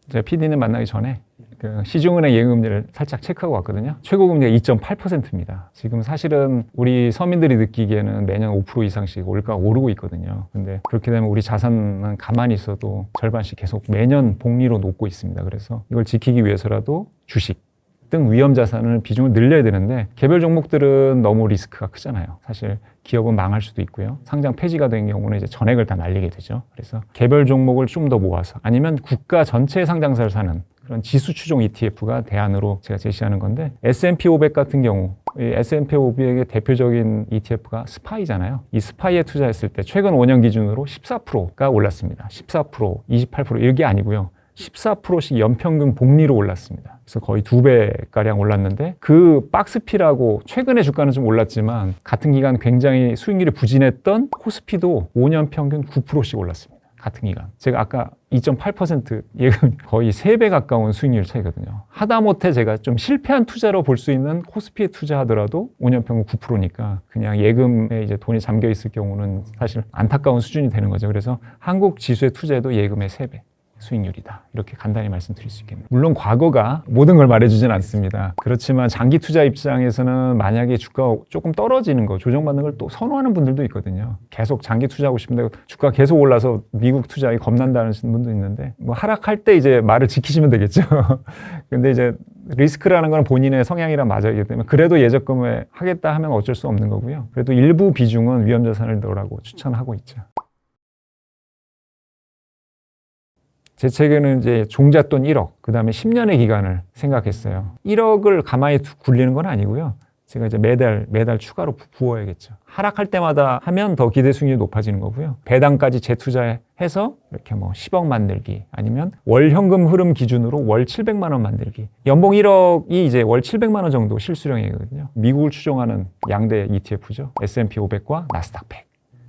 제가 PD님 만나기 전에 그 시중은행 예금금리를 살짝 체크하고 왔거든요. 최고금리가 2.8%입니다. 지금 사실은 우리 서민들이 느끼기에는 매년 5% 이상씩 올가가 오르고 있거든요. 근데 그렇게 되면 우리 자산은 가만히 있어도 절반씩 계속 매년 복리로 녹고 있습니다. 그래서 이걸 지키기 위해서라도 주식 등 위험 자산을 비중을 늘려야 되는데 개별 종목들은 너무 리스크가 크잖아요. 사실 기업은 망할 수도 있고요. 상장 폐지가 된 경우는 이제 전액을 다 날리게 되죠. 그래서 개별 종목을 좀 더 모아서 아니면 국가 전체 상장사를 사는 그런 지수 추종 ETF가 대안으로 제가 제시하는 건데 S&P 500 같은 경우 이 S&P 500의 대표적인 ETF가 스파이잖아요. 이 스파이에 투자했을 때 최근 5년 기준으로 14%가 올랐습니다. 14%, 28% 이게 아니고요. 14%씩 연평균 복리로 올랐습니다. 그래서 거의 2배가량 올랐는데 그 박스피라고 최근에 주가는 좀 올랐지만 같은 기간 굉장히 수익률이 부진했던 코스피도 5년 평균 9%씩 올랐습니다. 같은 기간. 제가 아까 2.8% 예금 거의 3배 가까운 수익률 차이거든요. 하다못해 제가 좀 실패한 투자로 볼 수 있는 코스피에 투자하더라도 5년 평균 9%니까 그냥 예금에 이제 돈이 잠겨 있을 경우는 사실 안타까운 수준이 되는 거죠. 그래서 한국 지수에 투자해도 예금의 3배. 수익률이다. 이렇게 간단히 말씀드릴 수 있겠네요. 물론 과거가 모든 걸 말해주진 않습니다. 그렇지만 장기 투자 입장에서는 만약에 주가가 조금 떨어지는 거, 조정받는 걸 또 선호하는 분들도 있거든요. 계속 장기 투자하고 싶은데 주가가 계속 올라서 미국 투자하기 겁난다는 분도 있는데 뭐 하락할 때 이제 말을 지키시면 되겠죠. 근데 이제 리스크라는 건 본인의 성향이랑 맞아야 되기 때문에 그래도 예적금을 하겠다 하면 어쩔 수 없는 거고요. 그래도 일부 비중은 위험자산을 넣으라고 추천하고 있죠. 제 책에는 이제 종잣돈 1억, 그 다음에 10년의 기간을 생각했어요. 1억을 가만히 굴리는 건 아니고요. 제가 이제 매달 추가로 부어야겠죠. 하락할 때마다 하면 더 기대 수익률이 높아지는 거고요. 배당까지 재투자해서 이렇게 뭐 10억 만들기 아니면 월 현금 흐름 기준으로 월 700만 원 만들기. 연봉 1억이 이제 월 700만 원 정도 실수령이거든요. 미국을 추종하는 양대 ETF죠. S&P 500과 나스닥 100.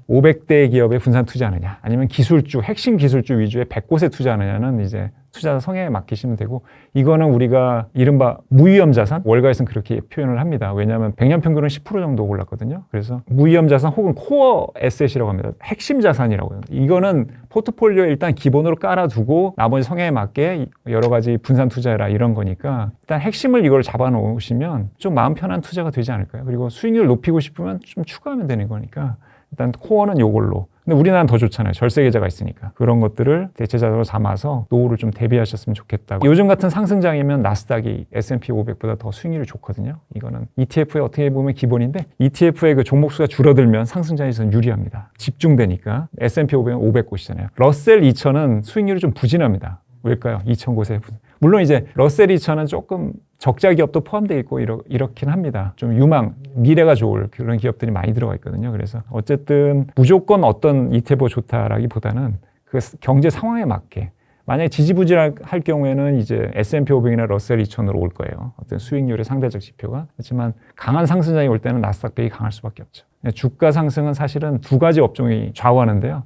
500대 기업에 분산 투자하느냐 아니면 기술주, 핵심 기술주 위주의 100곳에 투자하느냐는 이제 투자자 성향에 맡기시면 되고 이거는 우리가 이른바 무위험 자산, 월가에서는 그렇게 표현을 합니다. 왜냐하면 100년 평균은 10% 정도 올랐거든요. 그래서 무위험 자산 혹은 코어 에셋이라고 합니다. 핵심 자산이라고 해요. 이거는 포트폴리오에 일단 기본으로 깔아두고 나머지 성향에 맞게 여러 가지 분산 투자해라 이런 거니까 일단 핵심을 이걸 잡아놓으시면 좀 마음 편한 투자가 되지 않을까요? 그리고 수익률을 높이고 싶으면 좀 추가하면 되는 거니까 일단 코어는 요걸로. 근데 우리나라는 더 좋잖아요. 절세 계좌가 있으니까. 그런 것들을 대체자로 삼아서 노후를 좀 대비하셨으면 좋겠다고. 요즘 같은 상승장이면 나스닥이 S&P 500보다 더 수익률이 좋거든요. 이거는 ETF의 어떻게 보면 기본인데 ETF의 그 종목수가 줄어들면 상승장에서는 유리합니다. 집중되니까. S&P 500은 500곳이잖아요. 러셀 2000은 수익률이 좀 부진합니다. 왜일까요? 2000곳에. 물론 이제 러셀 2000은 조금 적자 기업도 포함되어 있고 이렇긴 합니다. 좀 유망, 미래가 좋을 그런 기업들이 많이 들어가 있거든요. 그래서 어쨌든 무조건 어떤 ETF가 좋다라기보다는 그 경제 상황에 맞게 만약에 지지부진할 경우에는 이제 S&P 500이나 러셀 2000으로 올 거예요. 어떤 수익률의 상대적 지표가. 그렇지만 강한 상승장이 올 때는 나스닥 100이 강할 수밖에 없죠. 주가 상승은 사실은 두 가지 업종이 좌우하는데요.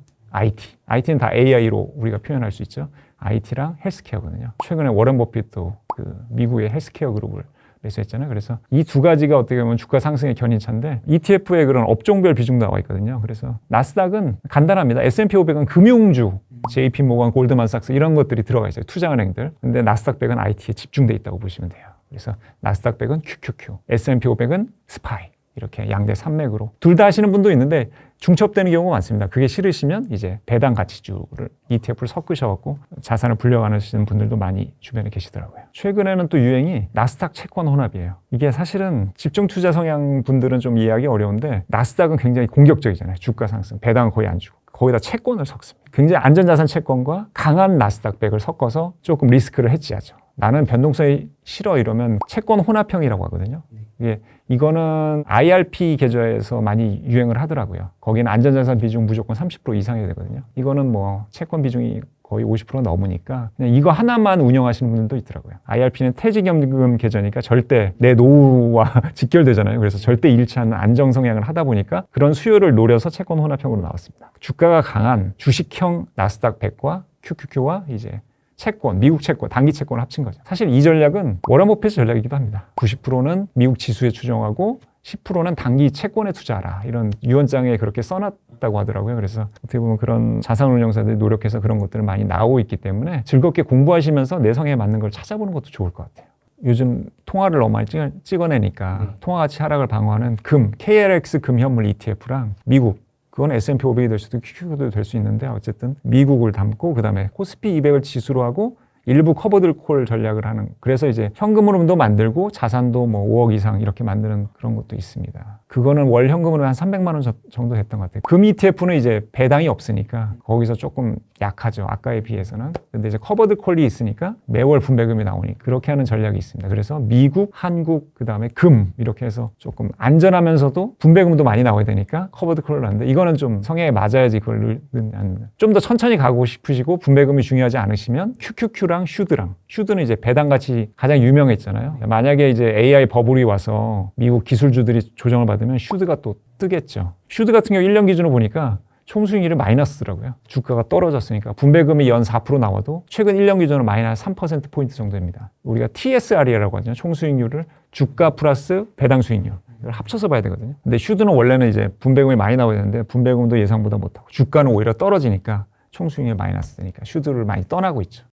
IT는 다 AI로 우리가 표현할 수 있죠. IT랑 헬스케어거든요. 최근에 워런 버핏도 그 미국의 헬스케어 그룹을 매수했잖아요. 그래서 이 두 가지가 어떻게 보면 주가 상승의 견인차인데 ETF에 그런 업종별 비중도 나와 있거든요. 그래서 나스닥은 간단합니다. S&P 500은 금융주, JP 모건, 골드만삭스 이런 것들이 들어가 있어요. 투자은행들. 근데 나스닥 100은 IT에 집중돼 있다고 보시면 돼요. 그래서 나스닥 100은 QQQ, S&P 500은 스파이. 이렇게 양대 산맥으로. 둘 다 하시는 분도 있는데 중첩되는 경우가 많습니다. 그게 싫으시면 이제 배당 가치주를 ETF를 섞으셔갖고 자산을 불려가시는 분들도 많이 주변에 계시더라고요. 최근에는 또 유행이 나스닥 채권 혼합이에요. 이게 사실은 집중 투자 성향 분들은 좀 이해하기 어려운데 나스닥은 굉장히 공격적이잖아요. 주가 상승, 배당은 거의 안 주고. 거기다 채권을 섞습니다. 굉장히 안전자산 채권과 강한 나스닥 100을 섞어서 조금 리스크를 해지하죠. 나는 변동성이 싫어 이러면 채권 혼합형이라고 하거든요. 이거는 IRP 계좌에서 많이 유행을 하더라고요. 거기는 안전자산 비중 무조건 30% 이상이 되거든요. 이거는 뭐 채권 비중이 거의 50% 넘으니까 그냥 이거 하나만 운영하시는 분들도 있더라고요. IRP는 퇴직연금 계좌니까 절대 내 노후와 직결되잖아요. 그래서 절대 잃지 않는 안정 성향을 하다 보니까 그런 수요를 노려서 채권 혼합형으로 나왔습니다. 주가가 강한 주식형 나스닥 100과 QQQ와 이제 채권, 미국 채권, 단기 채권을 합친 거죠. 사실 이 전략은 워런 버핏의 전략이기도 합니다. 90%는 미국 지수에 추정하고 10%는 단기 채권에 투자하라. 이런 유언장에 그렇게 써놨다고 하더라고요. 그래서 어떻게 보면 그런 자산운용사들이 노력해서 그런 것들을 많이 나오고 있기 때문에 즐겁게 공부하시면서 내 성에 맞는 걸 찾아보는 것도 좋을 것 같아요. 요즘 통화를 너무 많이 찍어내니까 통화 가치 하락을 방어하는 금, KRX 금 현물 ETF랑 미국, 그건 S&P 500이 될 수도 QQ도 될 수 있는데 어쨌든 미국을 담고 그다음에 코스피 200을 지수로 하고 일부 커버드 콜 전략을 하는, 그래서 이제 현금으로도 만들고 자산도 뭐 5억 이상 이렇게 만드는 그런 것도 있습니다. 그거는 월 현금으로 한 300만 원 정도 됐던 것 같아요. 금 ETF는 이제 배당이 없으니까 거기서 조금 약하죠. 아까에 비해서는. 근데 이제 커버드 콜이 있으니까 매월 분배금이 나오니 그렇게 하는 전략이 있습니다. 그래서 미국, 한국, 그다음에 금 이렇게 해서 조금 안전하면서도 분배금도 많이 나와야 되니까 커버드 콜을 하는데 이거는 좀 성향에 맞아야지 그걸 좀 더 천천히 가고 싶으시고 분배금이 중요하지 않으시면 QQQ랑 슈드는 이제 배당 가치 가장 유명했잖아요. 만약에 이제 AI 버블이 와서 미국 기술주들이 조정을 받으면 슈드가 또 뜨겠죠. 슈드 같은 경우 1년 기준으로 보니까 총수익률이 마이너스더라고요. 주가가 떨어졌으니까 분배금이 연 4% 나와도 최근 1년 기준으로 마이너스 3%포인트 정도입니다. 우리가 TSR이라고 하죠. 총수익률을 주가 플러스 배당 수익률 이걸 합쳐서 봐야 되거든요. 근데 슈드는 원래는 이제 분배금이 많이 나와야 되는데 분배금도 예상보다 못하고 주가는 오히려 떨어지니까 총수익률이 마이너스니까 슈드를 많이 떠나고 있죠.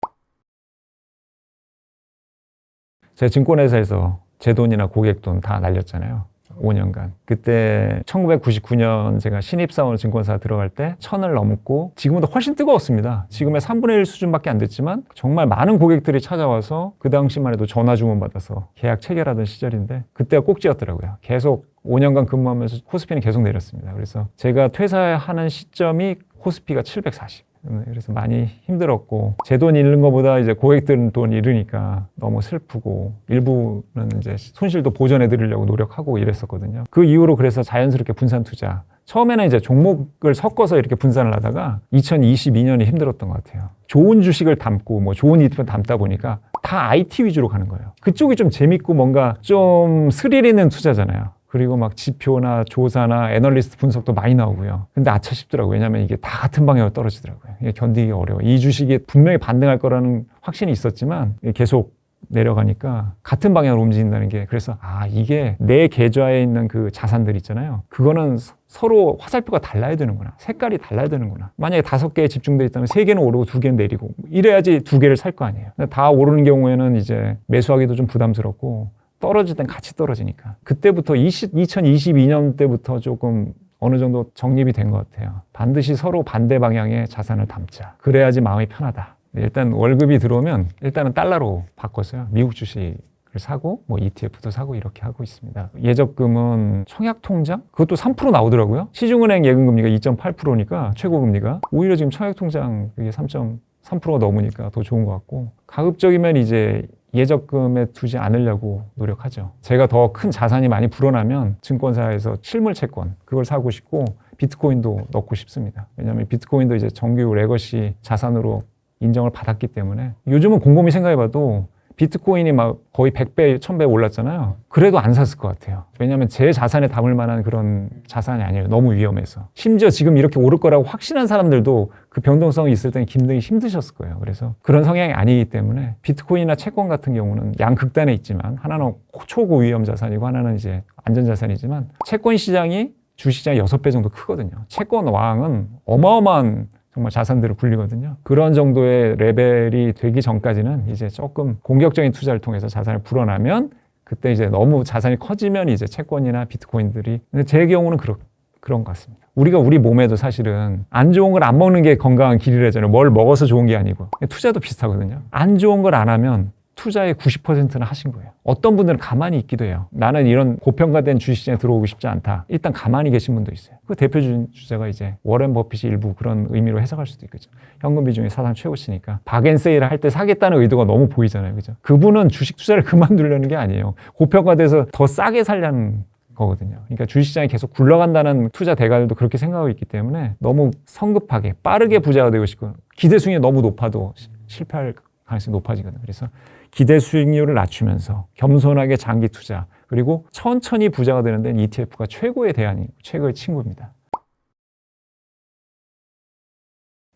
제 증권회사에서 제 돈이나 고객 돈 다 날렸잖아요. 5년간. 그때 1999년 제가 신입사원 증권사 들어갈 때 1000을 넘었고 지금보다 훨씬 뜨거웠습니다. 지금의 3분의 1 수준밖에 안 됐지만 정말 많은 고객들이 찾아와서 그 당시만 해도 전화 주문 받아서 계약 체결하던 시절인데 그때가 꼭지였더라고요. 계속 5년간 근무하면서 코스피는 계속 내렸습니다. 그래서 제가 퇴사하는 시점이 코스피가 740. 그래서 많이 힘들었고 제 돈 잃는 것보다 이제 고객들 돈 잃으니까 너무 슬프고 일부는 이제 손실도 보전해 드리려고 노력하고 이랬었거든요. 그 이후로 그래서 자연스럽게 분산 투자, 처음에는 이제 종목을 섞어서 이렇게 분산을 하다가 2022년이 힘들었던 것 같아요. 좋은 주식을 담고 뭐 좋은 ETF 담다 보니까 다 IT 위주로 가는 거예요. 그쪽이 좀 재밌고 뭔가 좀 스릴 있는 투자잖아요. 그리고 막 지표나 조사나 애널리스트 분석도 많이 나오고요. 근데 아차 싶더라고요. 왜냐하면 이게 다 같은 방향으로 떨어지더라고요. 이게 견디기 어려워. 이 주식이 분명히 반등할 거라는 확신이 있었지만 계속 내려가니까 같은 방향으로 움직인다는 게, 그래서 이게 내 계좌에 있는 그 자산들 있잖아요. 그거는 서로 화살표가 달라야 되는구나. 색깔이 달라야 되는구나. 만약에 5개에 집중돼 있다면 3개는 오르고 2개는 내리고 이래야지 2개를 살 거 아니에요. 근데 다 오르는 경우에는 이제 매수하기도 좀 부담스럽고 떨어질 땐 같이 떨어지니까 그때부터 2022년 때부터 조금 어느 정도 정립이 된 것 같아요. 반드시 서로 반대 방향의 자산을 담자. 그래야지 마음이 편하다. 일단 월급이 들어오면 일단은 달러로 바꿨어요. 미국 주식을 사고 뭐 ETF도 사고 이렇게 하고 있습니다. 예적금은 청약통장? 그것도 3% 나오더라고요. 시중은행 예금금리가 2.8%니까 최고금리가 오히려 지금 청약통장 그게 3.3%가 넘으니까 더 좋은 것 같고, 가급적이면 이제 예적금에 두지 않으려고 노력하죠. 제가 더 큰 자산이 많이 불어나면 증권사에서 실물 채권 그걸 사고 싶고 비트코인도 넣고 싶습니다. 왜냐하면 비트코인도 이제 정규 레거시 자산으로 인정을 받았기 때문에 요즘은 곰곰이 생각해봐도 비트코인이 막 거의 100배, 1000배 올랐잖아요. 그래도 안 샀을 것 같아요. 왜냐하면 제 자산에 담을 만한 그런 자산이 아니에요. 너무 위험해서. 심지어 지금 이렇게 오를 거라고 확신한 사람들도 그 변동성이 있을 때는 굉장히 힘드셨을 거예요. 그래서 그런 성향이 아니기 때문에 비트코인이나 채권 같은 경우는 양극단에 있지만 하나는 초고위험 자산이고 하나는 이제 안전자산이지만 채권 시장이 주시장이 6배 정도 크거든요. 채권 왕은 어마어마한 정말 자산들을 굴리거든요. 그런 정도의 레벨이 되기 전까지는 이제 조금 공격적인 투자를 통해서 자산을 불어나면 그때 이제 너무 자산이 커지면 이제 채권이나 비트코인들이, 근데 제 경우는 그런 것 같습니다. 우리가 우리 몸에도 사실은 안 좋은 걸 안 먹는 게 건강한 길이라잖아요. 뭘 먹어서 좋은 게 아니고. 투자도 비슷하거든요. 안 좋은 걸 안 하면 투자의 90%는 하신 거예요. 어떤 분들은 가만히 있기도 해요. 나는 이런 고평가된 주식시장에 들어오고 싶지 않다. 일단 가만히 계신 분도 있어요. 그 대표 주자가 이제 워렌 버핏이 일부 그런 의미로 해석할 수도 있겠죠. 현금 비중이 사상 최고치니까 박앤세일을 할 때 사겠다는 의도가 너무 보이잖아요. 그죠? 그분은 주식 투자를 그만두려는 게 아니에요. 고평가돼서 더 싸게 살려는 거거든요. 그러니까 주식시장이 계속 굴러간다는 투자 대가들도 그렇게 생각하고 있기 때문에 너무 성급하게 빠르게 부자가 되고 싶고 기대 수익이 너무 높아도 실패할 가능성이 높아지거든요. 그래서 기대 수익률을 낮추면서 겸손하게 장기 투자, 그리고 천천히 부자가 되는 데는 ETF가 최고의 대안이고 최고의 친구입니다.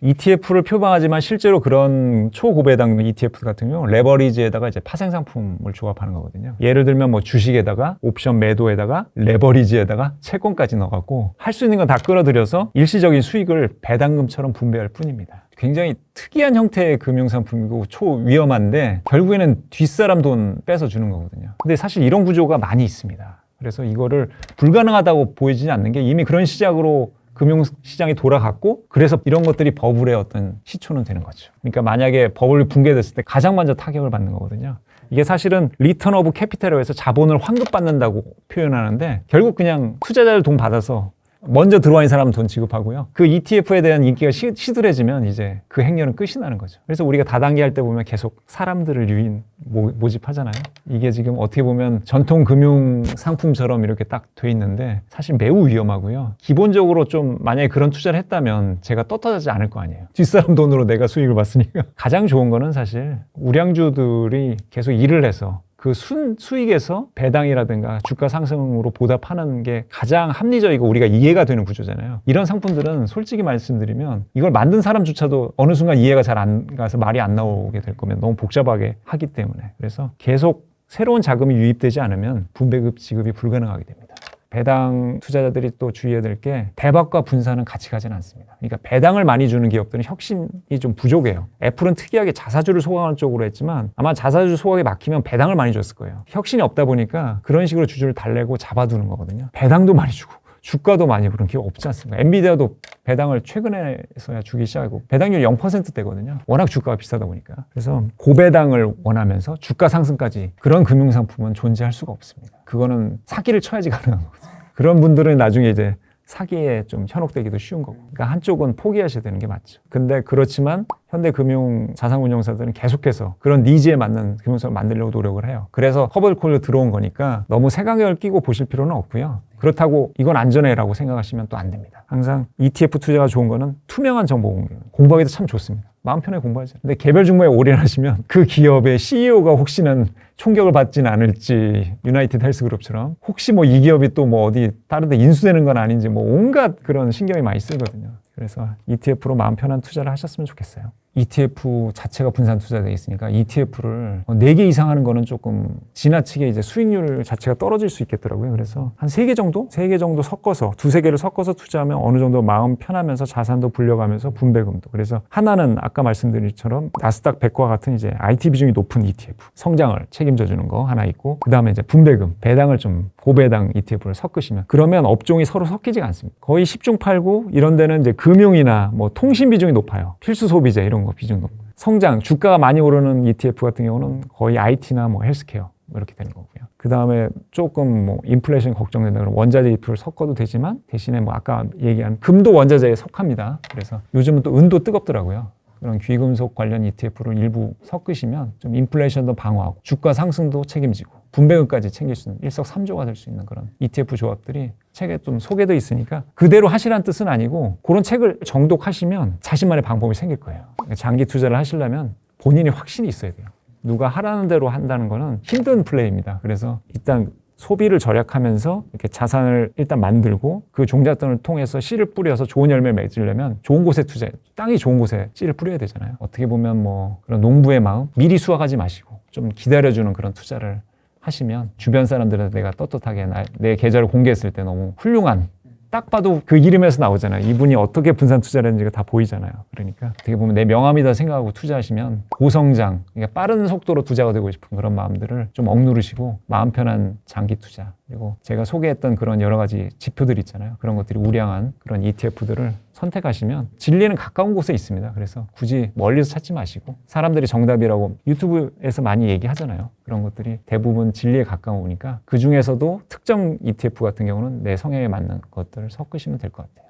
ETF를 표방하지만 실제로 그런 초고배당 ETF 같은 경우 레버리지에다가 이제 파생 상품을 조합하는 거거든요. 예를 들면 뭐 주식에다가 옵션 매도에다가 레버리지에다가 채권까지 넣어갖고 할 수 있는 건 다 끌어들여서 일시적인 수익을 배당금처럼 분배할 뿐입니다. 굉장히 특이한 형태의 금융상품이고 초위험한데 결국에는 뒷사람 돈 뺏어 주는 거거든요. 근데 사실 이런 구조가 많이 있습니다. 그래서 이거를 불가능하다고 보이지 않는 게 이미 그런 시작으로 금융시장이 돌아갔고 그래서 이런 것들이 버블의 어떤 시초는 되는 거죠. 그러니까 만약에 버블이 붕괴됐을 때 가장 먼저 타격을 받는 거거든요. 이게 사실은 리턴 오브 캐피탈이라고 해서 자본을 환급받는다고 표현하는데 결국 그냥 투자자들 돈 받아서 먼저 들어와 있는 사람은 돈 지급하고요. 그 ETF에 대한 인기가 시들해지면 이제 그 행렬은 끝이 나는 거죠. 그래서 우리가 다단계 할 때 보면 계속 사람들을 유인 모집하잖아요. 이게 지금 어떻게 보면 전통 금융 상품처럼 이렇게 딱 돼 있는데 사실 매우 위험하고요. 기본적으로 좀 만약에 그런 투자를 했다면 제가 떳떳하지 않을 거 아니에요. 뒷사람 돈으로 내가 수익을 봤으니까. 가장 좋은 거는 사실 우량주들이 계속 일을 해서 그 수익에서 배당이라든가 주가 상승으로 보답하는 게 가장 합리적이고 우리가 이해가 되는 구조잖아요. 이런 상품들은 솔직히 말씀드리면 이걸 만든 사람조차도 어느 순간 이해가 잘 안 가서 말이 안 나오게 될 거면 너무 복잡하게 하기 때문에 그래서 계속 새로운 자금이 유입되지 않으면 분배급 지급이 불가능하게 됩니다. 배당 투자자들이 또 주의해야 될 게 대박과 분산은 같이 가지는 않습니다. 그러니까 배당을 많이 주는 기업들은 혁신이 좀 부족해요. 애플은 특이하게 자사주를 소각하는 쪽으로 했지만 아마 자사주 소각에 막히면 배당을 많이 줬을 거예요. 혁신이 없다 보니까 그런 식으로 주주를 달래고 잡아두는 거거든요. 배당도 많이 주고 주가도 많이 그런 기업 없지 않습니까? 엔비디아도 배당을 최근에서야 주기 시작하고 배당률 0%대거든요. 워낙 주가가 비싸다 보니까. 그래서 고배당을 원하면서 주가 상승까지 그런 금융상품은 존재할 수가 없습니다. 그거는 사기를 쳐야지 가능한 거거든요. 그런 분들은 나중에 이제 사기에 좀 현혹되기도 쉬운 거고. 그러니까 한쪽은 포기하셔야 되는 게 맞죠. 근데 그렇지만 현대금융 자산운용사들은 계속해서 그런 니즈에 맞는 금융사를 만들려고 노력을 해요. 그래서 허벌콜로 들어온 거니까 너무 색안경을 끼고 보실 필요는 없고요. 그렇다고 이건 안전해라고 생각하시면 또 안 됩니다. 항상 ETF 투자가 좋은 거는 투명한 정보 공유. 공부하기도 참 좋습니다. 마음 편하게 공부하죠. 근데 개별 종목에 올인하시면 그 기업의 CEO가 혹시는 총격을 받지는 않을지 유나이티드 헬스그룹처럼 혹시 뭐 이 기업이 또 뭐 어디 다른 데 인수되는 건 아닌지 뭐 온갖 그런 신경이 많이 쓰거든요. 그래서 ETF로 마음 편한 투자를 하셨으면 좋겠어요. ETF 자체가 분산 투자되어 있으니까 ETF를 4개 이상 하는 거는 조금 지나치게 이제 수익률 자체가 떨어질 수 있겠더라고요. 그래서 한 3개 정도? 3개 정도 섞어서 두세 개를 섞어서 투자하면 어느 정도 마음 편하면서 자산도 불려가면서 분배금도. 그래서 하나는 아까 말씀드린 것처럼 나스닥 100과 같은 이제 IT 비중이 높은 ETF, 성장을 책임져 주는 거 하나 있고 그다음에 이제 분배금, 배당을 좀 고배당 ETF를 섞으시면 그러면 업종이 서로 섞이지가 않습니다. 거의 10중 8구 이런 데는 이제 금융이나 뭐 통신 비중이 높아요. 필수 소비재 이런 거 비중 높고 성장, 주가가 많이 오르는 ETF 같은 경우는 거의 IT나 뭐 헬스케어 이렇게 되는 거고요. 그 다음에 조금 뭐 인플레이션 걱정된다 그러면 원자재 ETF를 섞어도 되지만 대신에 뭐 아까 얘기한 금도 원자재에 속합니다. 그래서 요즘은 또 은도 뜨겁더라고요. 그런 귀금속 관련 ETF를 일부 섞으시면 좀 인플레이션도 방어하고 주가 상승도 책임지고 분배금까지 챙길 수 있는 일석삼조가 될 수 있는 그런 ETF 조합들이 책에 좀 소개되어 있으니까 그대로 하시라는 뜻은 아니고 그런 책을 정독하시면 자신만의 방법이 생길 거예요. 장기 투자를 하시려면 본인이 확신이 있어야 돼요. 누가 하라는 대로 한다는 거는 힘든 플레이입니다. 그래서 일단 소비를 절약하면서 이렇게 자산을 일단 만들고 그 종잣돈을 통해서 씨를 뿌려서 좋은 열매를 맺으려면 좋은 곳에 투자해. 땅이 좋은 곳에 씨를 뿌려야 되잖아요. 어떻게 보면 뭐 그런 농부의 마음 미리 수확하지 마시고 좀 기다려주는 그런 투자를 하시면 주변 사람들한테 내가 떳떳하게 내 계좌를 공개했을 때 너무 훌륭한 딱 봐도 그 이름에서 나오잖아요. 이분이 어떻게 분산 투자를 했는지가 다 보이잖아요. 그러니까 어떻게 보면 내 명함이다 생각하고 투자하시면 고성장, 그러니까 빠른 속도로 투자가 되고 싶은 그런 마음들을 좀 억누르시고 마음 편한 장기 투자 그리고 제가 소개했던 그런 여러 가지 지표들 있잖아요. 그런 것들이 우량한 그런 ETF들을 선택하시면 진리는 가까운 곳에 있습니다. 그래서 굳이 멀리서 찾지 마시고 사람들이 정답이라고 유튜브에서 많이 얘기하잖아요. 그런 것들이 대부분 진리에 가까우니까 그 중에서도 특정 ETF 같은 경우는 내 성향에 맞는 것들을 섞으시면 될 것 같아요.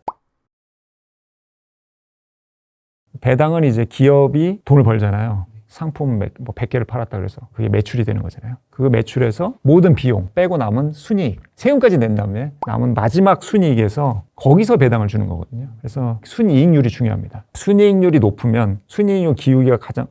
배당은 이제 기업이 돈을 벌잖아요. 상품 뭐 100개를 팔았다 그래서 그게 매출이 되는 거잖아요. 그 매출에서 모든 비용 빼고 남은 순이익, 세금까지 낸 다음에 남은 마지막 순이익에서 거기서 배당을 주는 거거든요. 그래서 순이익률이 중요합니다. 순이익률이 높으면 순이익률 기울기가 가장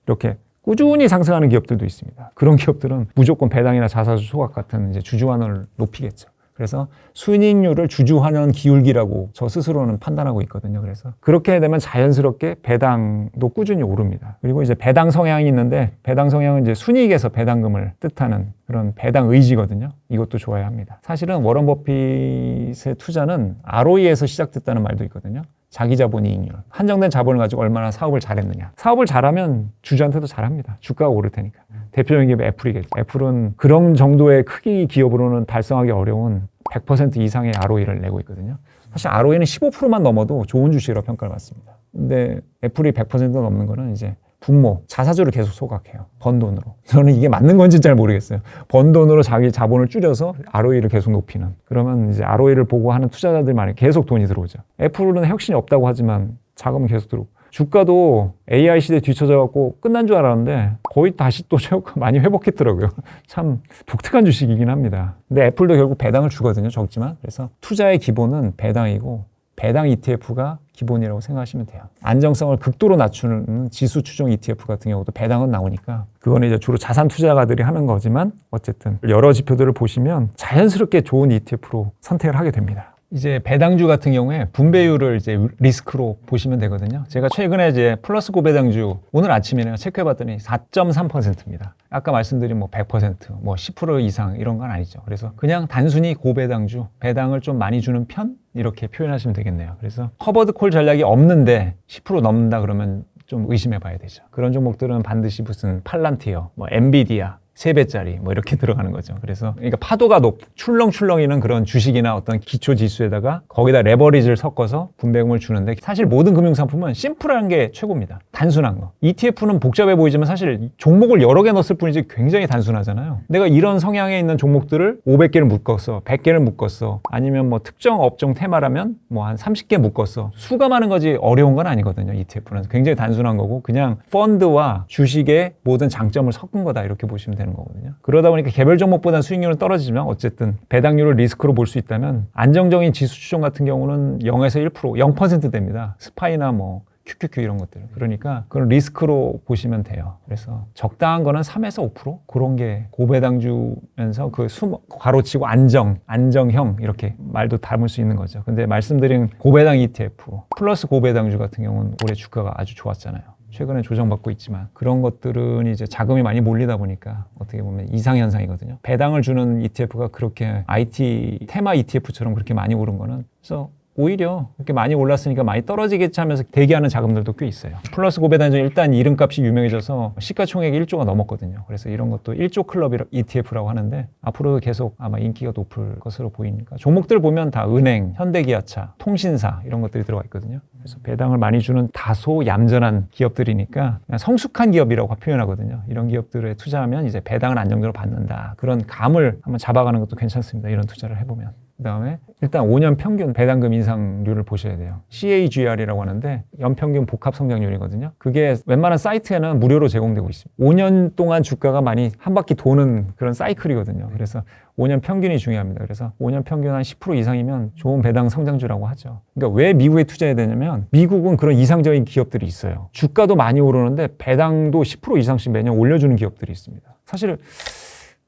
이렇게 꾸준히 상승하는 기업들도 있습니다. 그런 기업들은 무조건 배당이나 자사주 소각 같은 이제 주주환원을 높이겠죠. 그래서 순이익률을 주주환원 기울기라고 저 스스로는 판단하고 있거든요. 그래서 그렇게 되면 자연스럽게 배당도 꾸준히 오릅니다. 그리고 이제 배당 성향이 있는데 배당 성향은 이제 순이익에서 배당금을 뜻하는 그런 배당 의지거든요. 이것도 좋아야 합니다. 사실은 워런 버핏의 투자는 ROE에서 시작됐다는 말도 있거든요. 자기 자본 이익률. 한정된 자본을 가지고 얼마나 사업을 잘했느냐. 사업을 잘하면 주주한테도 잘합니다. 주가가 오를 테니까. 대표적인 기업이 애플이겠죠. 애플은 그런 정도의 크기 기업으로는 달성하기 어려운 100% 이상의 ROE를 내고 있거든요. 사실 ROE는 15%만 넘어도 좋은 주식이라고 평가를 받습니다. 근데 애플이 100% 넘는 거는 이제 분모, 자사주를 계속 소각해요. 번 돈으로. 저는 이게 맞는 건지 잘 모르겠어요. 번 돈으로 자기 자본을 줄여서 ROE를 계속 높이는. 그러면 이제 ROE를 보고 하는 투자자들만이 계속 돈이 들어오죠. 애플은 혁신이 없다고 하지만 자금은 계속 들어오고. 주가도 AI 시대에 뒤쳐져갖고 끝난 줄 알았는데 거의 다시 또 많이 회복했더라고요. 참 독특한 주식이긴 합니다. 근데 애플도 결국 배당을 주거든요. 적지만. 그래서 투자의 기본은 배당이고 배당 ETF가 기본이라고 생각하시면 돼요. 안정성을 극도로 낮추는 지수 추종 ETF 같은 경우도 배당은 나오니까 그거는 이제 주로 자산 투자가들이 하는 거지만 어쨌든 여러 지표들을 보시면 자연스럽게 좋은 ETF로 선택을 하게 됩니다. 이제 배당주 같은 경우에 분배율을 이제 리스크로 보시면 되거든요. 제가 최근에 이제 플러스 고배당주 오늘 아침에는 체크해봤더니 4.3%입니다. 아까 말씀드린 뭐 100%, 뭐 10% 이상 이런 건 아니죠. 그래서 그냥 단순히 고배당주, 배당을 좀 많이 주는 편? 이렇게 표현하시면 되겠네요. 그래서 커버드 콜 전략이 없는데 10% 넘는다 그러면 좀 의심해 봐야 되죠. 그런 종목들은 반드시 무슨 팔란티어, 뭐 엔비디아, 3배짜리 뭐 이렇게 들어가는 거죠. 그래서 그러니까 파도가 출렁출렁이는 그런 주식이나 어떤 기초 지수에다가 거기다 레버리지를 섞어서 분배금을 주는데 사실 모든 금융상품은 심플한 게 최고입니다. 단순한 거. ETF는 복잡해 보이지만 사실 종목을 여러 개 넣었을 뿐이지 굉장히 단순하잖아요. 내가 이런 성향에 있는 종목들을 500개를 묶었어, 100개를 묶었어, 아니면 뭐 특정 업종 테마라면 뭐 한 30개 묶었어. 수가 많은 거지 어려운 건 아니거든요. ETF는 굉장히 단순한 거고 그냥 펀드와 주식의 모든 장점을 섞은 거다 이렇게 보시면 되는 거거든요. 그러다 보니까 개별 종목보다 수익률은 떨어지지만 어쨌든 배당률을 리스크로 볼 수 있다면 안정적인 지수 추종 같은 경우는 0에서 1%, 0% 됩니다. 스파이나 뭐 QQQ 이런 것들. 그러니까 그런 리스크로 보시면 돼요. 그래서 적당한 거는 3에서 5% 그런 게 고배당주면서 그 괄호치고 안정형 이렇게 말도 담을 수 있는 거죠. 근데 말씀드린 고배당 ETF 플러스 고배당주 같은 경우는 올해 주가가 아주 좋았잖아요. 최근에 조정받고 있지만 그런 것들은 이제 자금이 많이 몰리다 보니까 어떻게 보면 이상현상이거든요. 배당을 주는 ETF가 그렇게 IT 테마 ETF처럼 그렇게 많이 오른 거는 그래서 오히려 이렇게 많이 올랐으니까 많이 떨어지겠지 하면서 대기하는 자금들도 꽤 있어요. 플러스 고배당주 일단 이름값이 유명해져서 시가총액이 1조가 넘었거든요. 그래서 이런 것도 1조 클럽 ETF라고 하는데 앞으로도 계속 아마 인기가 높을 것으로 보이니까 종목들 보면 다 은행, 현대기아차, 통신사 이런 것들이 들어가 있거든요. 그래서 배당을 많이 주는 다소 얌전한 기업들이니까 그냥 성숙한 기업이라고 표현하거든요. 이런 기업들에 투자하면 이제 배당을 안정적으로 받는다. 그런 감을 한번 잡아가는 것도 괜찮습니다. 이런 투자를 해보면. 그다음에 일단 5년 평균 배당금 인상률을 보셔야 돼요. CAGR이라고 하는데 연평균 복합 성장률이거든요. 그게 웬만한 사이트에는 무료로 제공되고 있습니다. 5년 동안 주가가 많이 한 바퀴 도는 그런 사이클이거든요. 그래서 5년 평균이 중요합니다. 그래서 5년 평균 한 10% 이상이면 좋은 배당 성장주라고 하죠. 그러니까 왜 미국에 투자해야 되냐면 미국은 그런 이상적인 기업들이 있어요. 주가도 많이 오르는데 배당도 10% 이상씩 매년 올려주는 기업들이 있습니다. 사실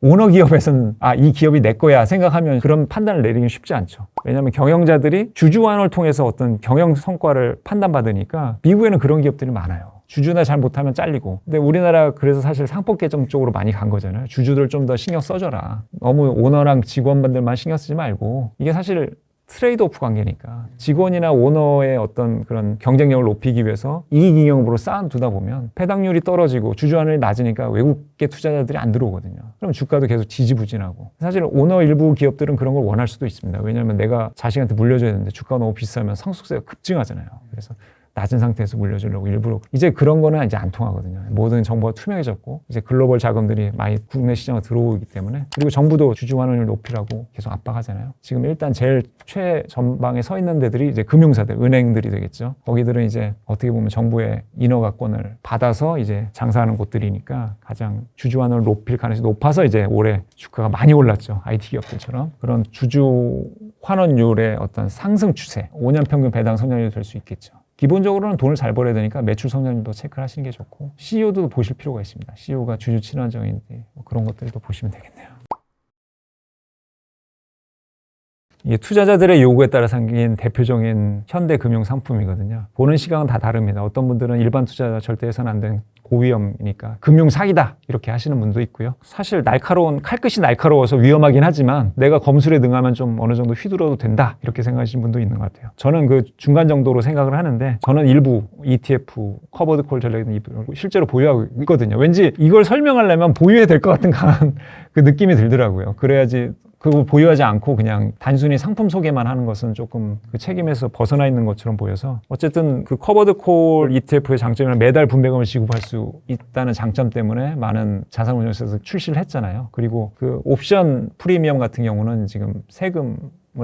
오너 기업에서는 이 기업이 내 거야 생각하면 그런 판단을 내리긴 쉽지 않죠. 왜냐하면 경영자들이 주주환원을 통해서 어떤 경영 성과를 판단받으니까 미국에는 그런 기업들이 많아요. 주주나 잘 못하면 잘리고. 근데 우리나라 그래서 사실 상법 개정 쪽으로 많이 간 거잖아요. 주주들 좀 더 신경 써줘라. 너무 오너랑 직원분들만 신경 쓰지 말고. 이게 사실 트레이드오프 관계니까 직원이나 오너의 어떤 그런 경쟁력을 높이기 위해서 이익잉여금으로 쌓아두다 보면 배당률이 떨어지고 주주환원이 낮으니까 외국계 투자자들이 안 들어오거든요. 그럼 주가도 계속 지지부진하고. 사실 오너 일부 기업들은 그런 걸 원할 수도 있습니다. 왜냐하면 내가 자식한테 물려줘야 되는데 주가가 너무 비싸면 상속세가 급증하잖아요. 그래서 낮은 상태에서 물려주려고 일부러 이제 그런 거는 이제 안 통하거든요. 모든 정보가 투명해졌고 이제 글로벌 자금들이 많이 국내 시장에 들어오기 때문에 그리고 정부도 주주 환원을 높이라고 계속 압박하잖아요. 지금 일단 제일 최전방에 서 있는 데들이 이제 금융사들, 은행들이 되겠죠. 거기들은 이제 어떻게 보면 정부의 인허가권을 받아서 이제 장사하는 곳들이니까 가장 주주 환원을 높일 가능성이 높아서 이제 올해 주가가 많이 올랐죠. IT 기업들처럼 그런 주주 환원율의 어떤 상승 추세, 5년 평균 배당 성장률이 될 수 있겠죠. 기본적으로는 돈을 잘 벌어야 되니까 매출 성장률도 체크를 하시는 게 좋고 CEO도 보실 필요가 있습니다. CEO가 주주 친환경인데 뭐 그런 것들도 보시면 되겠네요. 이게 투자자들의 요구에 따라 생긴 대표적인 현대 금융 상품이거든요. 보는 시각은 다 다릅니다. 어떤 분들은 일반 투자자 절대 해서는 안 되는 고위험이니까 금융 사기다 이렇게 하시는 분도 있고요. 사실 날카로운 칼끝이 날카로워서 위험하긴 하지만 내가 검술에 능하면 좀 어느 정도 휘둘러도 된다 이렇게 생각하시는 분도 있는 것 같아요. 저는 그 중간 정도로 생각을 하는데 저는 일부 ETF 커버드 콜 전략은 실제로 보유하고 있거든요. 왠지 이걸 설명하려면 보유해야 될 것 같은 강한 그 느낌이 들더라고요. 그래야지 그걸 보유하지 않고 그냥 단순히 상품 소개만 하는 것은 조금 그 책임에서 벗어나 있는 것처럼 보여서 어쨌든 그 커버드 콜 ETF의 장점은 매달 분배금을 지급할 수 있다는 장점 때문에 많은 자산운용사에서 출시를 했잖아요. 그리고 그 옵션 프리미엄 같은 경우는 지금 세금을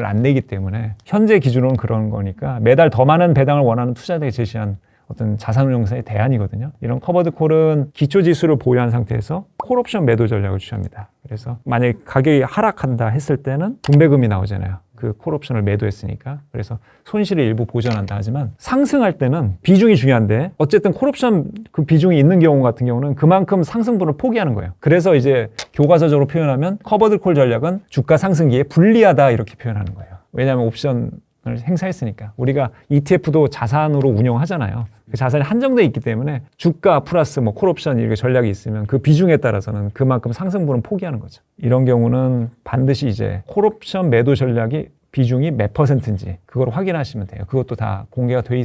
안 내기 때문에 현재 기준으로는 그런 거니까 매달 더 많은 배당을 원하는 투자자에게 제시한 어떤 자산운용사의 대안이거든요. 이런 커버드 콜은 기초지수를 보유한 상태에서 콜옵션 매도 전략을 취합니다. 그래서 만약에 가격이 하락한다 했을 때는 분배금이 나오잖아요. 그 콜옵션을 매도했으니까. 그래서 손실을 일부 보전한다 하지만 상승할 때는 비중이 중요한데 어쨌든 콜옵션 그 비중이 있는 경우 같은 경우는 그만큼 상승분을 포기하는 거예요. 그래서 이제 교과서적으로 표현하면 커버드 콜 전략은 주가 상승기에 불리하다 이렇게 표현하는 거예요. 왜냐하면 옵션 을 행사했으니까. 우리가 ETF도 자산으로 운영하잖아요. 그 자산이 한정돼 있기 때문에 주가 플러스 뭐 콜옵션 이렇게 전략이 있으면 그 비중에 따라서는 그만큼 상승분은 포기하는 거죠. 이런 경우는 반드시 이제 콜옵션 매도 전략이 비중이 몇 %인지 그걸 확인하시면 돼요. 그것도 다 공개가 돼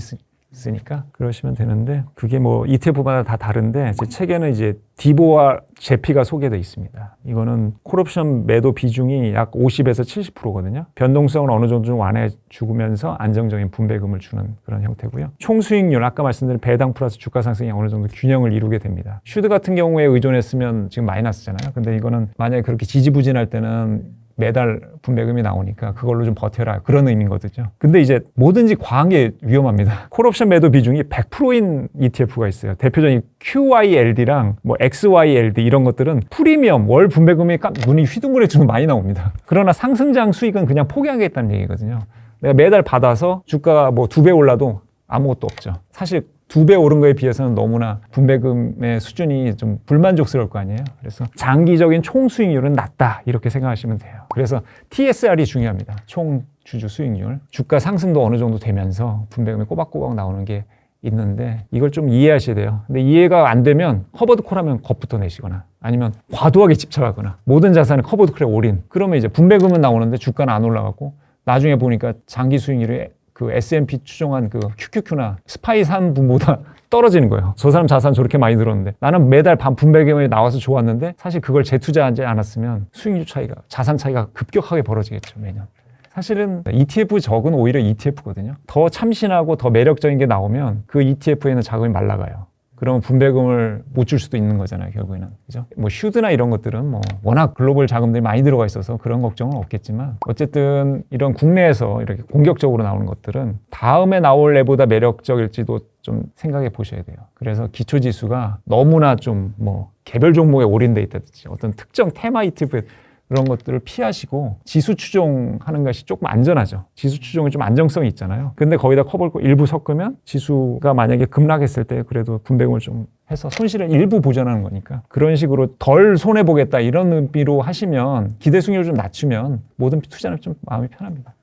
있으니까 그러시면 되는데 그게 뭐 ETF마다 다 다른데 제 책에는 이제 디보와 제피가 소개되어 있습니다. 이거는 콜옵션 매도 비중이 약 50에서 70%거든요. 변동성을 어느 정도 좀 완화해 주면서 안정적인 분배금을 주는 그런 형태고요. 총 수익률 아까 말씀드린 배당 플러스 주가 상승이 어느 정도 균형을 이루게 됩니다. 슈드 같은 경우에 의존했으면 지금 마이너스잖아요. 근데 이거는 만약에 그렇게 지지부진할 때는 매달 분배금이 나오니까 그걸로 좀 버텨라 그런 의미거든요. 근데 이제 뭐든지 과한 게 위험합니다. 콜옵션 매도 비중이 100%인 ETF가 있어요. 대표적인 QYLD랑 뭐 XYLD 이런 것들은 프리미엄 월 분배금이 눈이 휘둥그레지면 많이 나옵니다. 그러나 상승장 수익은 그냥 포기하겠다는 얘기거든요. 내가 매달 받아서 주가가 뭐 2배 올라도 아무것도 없죠. 사실 2배 오른 거에 비해서는 너무나 분배금의 수준이 좀 불만족스러울 거 아니에요. 그래서 장기적인 총 수익률은 낮다 이렇게 생각하시면 돼요. 그래서 TSR이 중요합니다. 총 주주 수익률. 주가 상승도 어느 정도 되면서 분배금이 꼬박꼬박 나오는 게 있는데 이걸 좀 이해하셔야 돼요. 근데 이해가 안 되면 커버드 콜하면 겁부터 내시거나 아니면 과도하게 집착하거나 모든 자산을 커버드 콜에 올인. 그러면 이제 분배금은 나오는데 주가는 안 올라가고 나중에 보니까 장기 수익률이 그 S&P 추정한 그 QQQ나 스파이 산분보다 떨어지는 거예요. 저 사람 자산 저렇게 많이 들었는데 나는 매달 반 분배금이 나와서 좋았는데 사실 그걸 재투자하지 않았으면 수익률 차이가 자산 차이가 급격하게 벌어지겠죠 매년. 사실은 ETF 적은 오히려 ETF거든요. 더 참신하고 더 매력적인 게 나오면 그 ETF에는 자금이 말라가요. 그러면 분배금을 못 줄 수도 있는 거잖아요, 결국에는. 그죠? 뭐 슈드나 이런 것들은 뭐 워낙 글로벌 자금들이 많이 들어가 있어서 그런 걱정은 없겠지만 어쨌든 이런 국내에서 이렇게 공격적으로 나오는 것들은 다음에 나올 애보다 매력적일지도 좀 생각해 보셔야 돼요. 그래서 기초 지수가 너무나 좀 뭐 개별 종목에 올인돼 있다든지 어떤 특정 테마 ETF 그런 것들을 피하시고 지수 추종하는 것이 조금 안전하죠. 지수 추종이 좀 안정성이 있잖아요. 근데 거기다 커버를 일부 섞으면 지수가 만약에 급락했을 때 그래도 분배금을 좀 해서 손실을 일부 보전하는 거니까 그런 식으로 덜 손해보겠다 이런 의미로 하시면 기대 수익률을 좀 낮추면 모든 투자는 좀 마음이 편합니다.